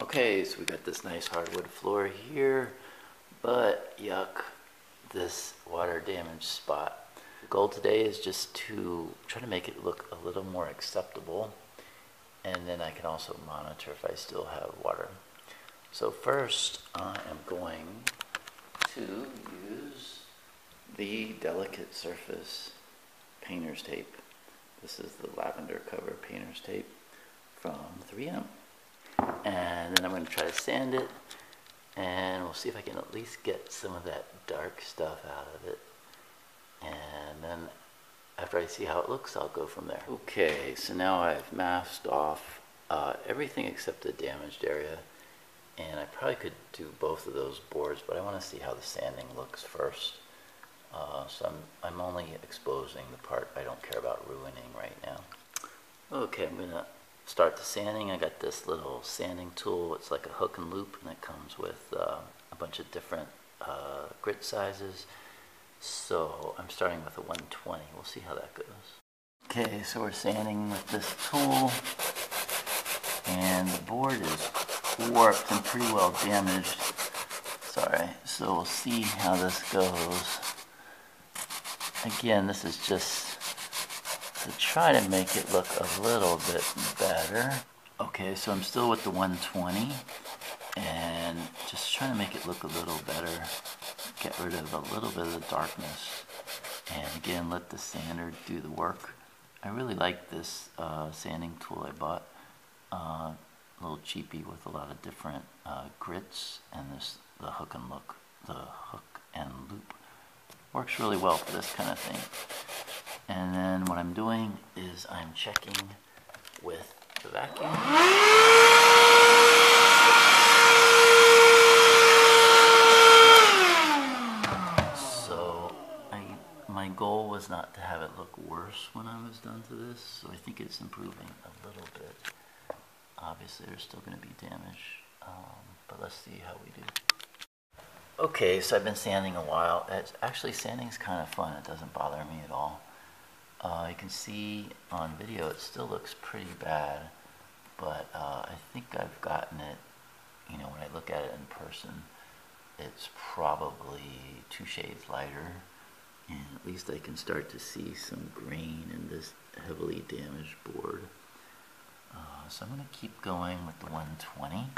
Okay, so we got this nice hardwood floor here, but yuck, this water damaged spot. The goal today is just to try to make it look a little more acceptable, and then I can also monitor if I still have water. So first, I am going to use the Delicate Surface painter's tape. This is the lavender cover painter's tape from 3M. And then I'm going to try to sand it, and we'll see if I can at least get some of that dark stuff out of it. And then after I see how it looks, I'll go from there. Okay, so now I've masked off everything except the damaged area, and I probably could do both of those boards, but I want to see how the sanding looks first. So I'm only exposing the part I don't care about ruining right now. Okay, I'm going to start the sanding. I got this little sanding tool. It's like a hook and loop, and it comes with a bunch of different grit sizes. So I'm starting with a 120. We'll see how that goes. Okay, so we're sanding with this tool, and the board is warped and pretty well damaged. Sorry. So we'll see how this goes. Again, this is just to try to make it look a little bit better. Okay, so I'm still with the 120 and just trying to make it look a little better, get rid of a little bit of the darkness, and again let the sander do the work. I really like this sanding tool I bought, a little cheapy with a lot of different grits, and the hook and loop works really well for this kind of thing. And then what I'm doing is I'm checking with the vacuum. So my goal was not to have it look worse when I was done to this, so I think it's improving a little bit. Obviously there's still going to be damage, but let's see how we do. Okay, so I've been sanding a while. Actually, sanding's kind of fun. It doesn't bother me at all. You can see on video it still looks pretty bad, but I think I've gotten it, when I look at it in person, it's probably 2 shades lighter, and at least I can start to see some grain in this heavily damaged board. So I'm going to keep going with the 120,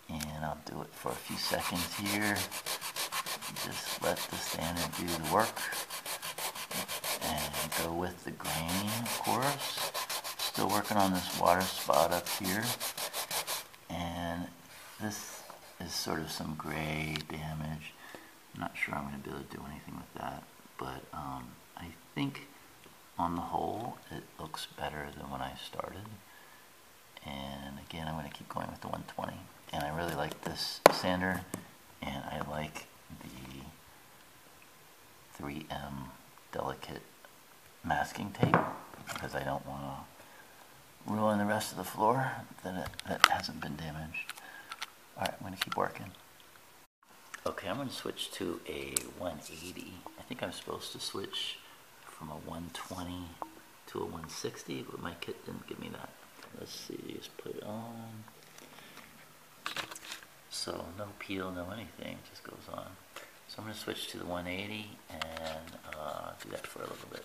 and I'll do it for a few seconds here. Just let the sander do the work. And go with the grain, of course. Still working on this water spot up here. And this is sort of some gray damage. I'm not sure I'm going to be able to do anything with that. But I think on the whole, it looks better than when I started. And again, I'm going to keep going with the 120. And I really like this sander. And I like the 3M Delicate masking tape, because I don't want to ruin the rest of the floor that hasn't been damaged. Alright, I'm going to keep working. Okay, I'm going to switch to a 180. I think I'm supposed to switch from a 120 to a 160, but my kit didn't give me that. Let's see, just put it on. So no peel, no anything, it just goes on. So I'm going to switch to the 180 and do that for a little bit.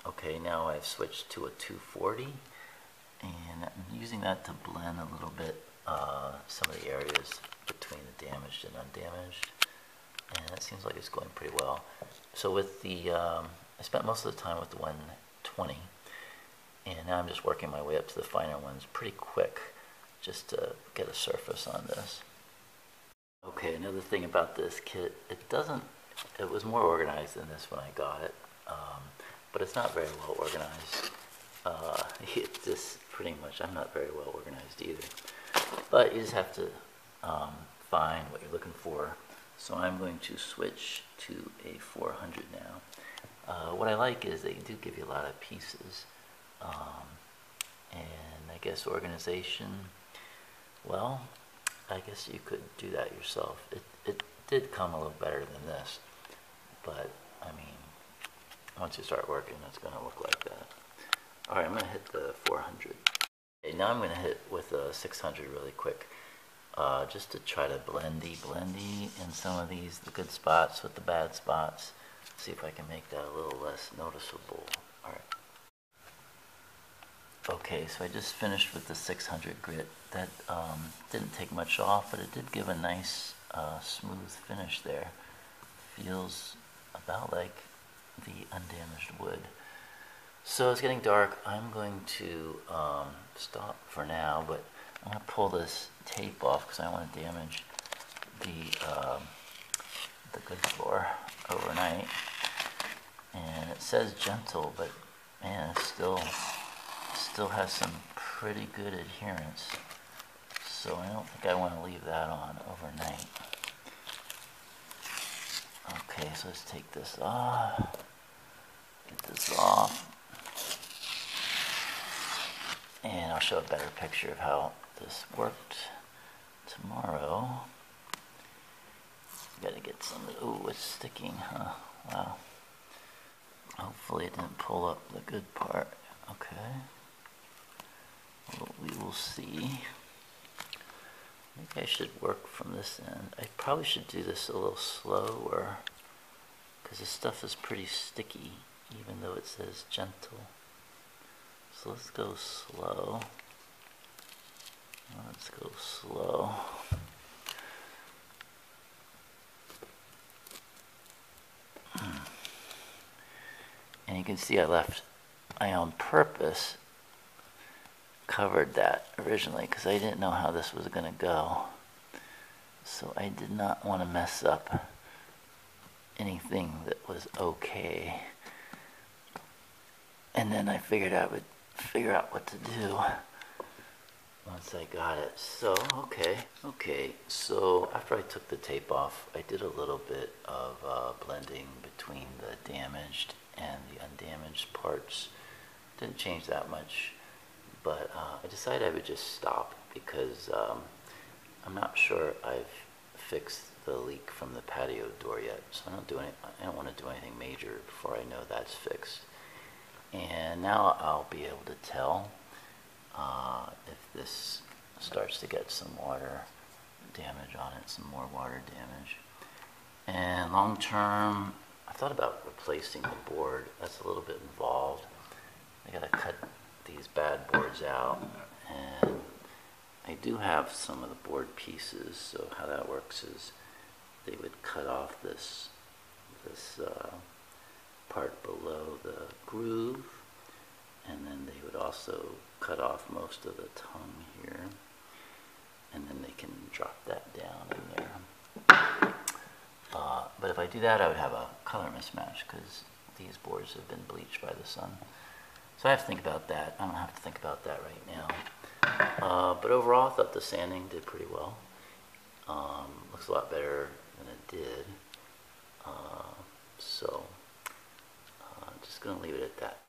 Okay, now I've switched to a 240, and I'm using that to blend a little bit some of the areas between the damaged and undamaged, and it seems like it's going pretty well. So with the, I spent most of the time with the 120, and now I'm just working my way up to the finer ones pretty quick, just to get a surface on this. Okay, another thing about this kit, it was more organized than this when I got it, but it's not very well organized. It's just pretty much, I'm not very well organized either. But you just have to find what you're looking for. So I'm going to switch to a 400 now. What I like is they do give you a lot of pieces. And I guess organization, well, I guess you could do that yourself. It did come a little better than this, but I mean, once you start working, it's going to look like that. Alright, I'm going to hit the 400. Okay, now I'm going to hit with a 600 really quick, just to try to blendy in some of these, the good spots with the bad spots. See if I can make that a little less noticeable. All right. Okay, so I just finished with the 600 grit. That didn't take much off, but it did give a nice smooth finish there. Feels about like the undamaged wood. So it's getting dark. I'm going to stop for now, but I'm going to pull this tape off because I don't want to damage the good floor overnight. And it says gentle, but man, it still has some pretty good adherence. So I don't think I want to leave that on overnight. Okay, so let's take this off. Get this off. And I'll show a better picture of how this worked tomorrow. Gotta get some, ooh, it's sticking, huh? Wow. Hopefully it didn't pull up the good part. Okay. Well, we will see. I think I should work from this end. I probably should do this a little slower because this stuff is pretty sticky, even though it says gentle. So let's go slow. Let's go slow. And you can see I on purpose covered that originally because I didn't know how this was going to go. So I did not want to mess up anything that was okay. And then I figured I would figure out what to do once I got it. So, okay, so after I took the tape off, I did a little bit of blending between the damaged and the undamaged parts. Didn't change that much, but I decided I would just stop because I'm not sure I've fixed the leak from the patio door yet, so I don't want to do anything major before I know that's fixed. And now I'll be able to tell if this starts to get some water damage on it, some more water damage. And long term, I thought about replacing the board. That's a little bit involved. I gotta cut these bad boards out, and I do have some of the board pieces. So how that works is they would cut off this part below the groove, and then they would also cut off most of the tongue here, and then they can drop that down in there. But if I do that, I would have a color mismatch because these boards have been bleached by the sun. So I have to think about that. I don't have to think about that right now. But overall, I thought the sanding did pretty well. Looks a lot better than it did. So just going to leave it at that.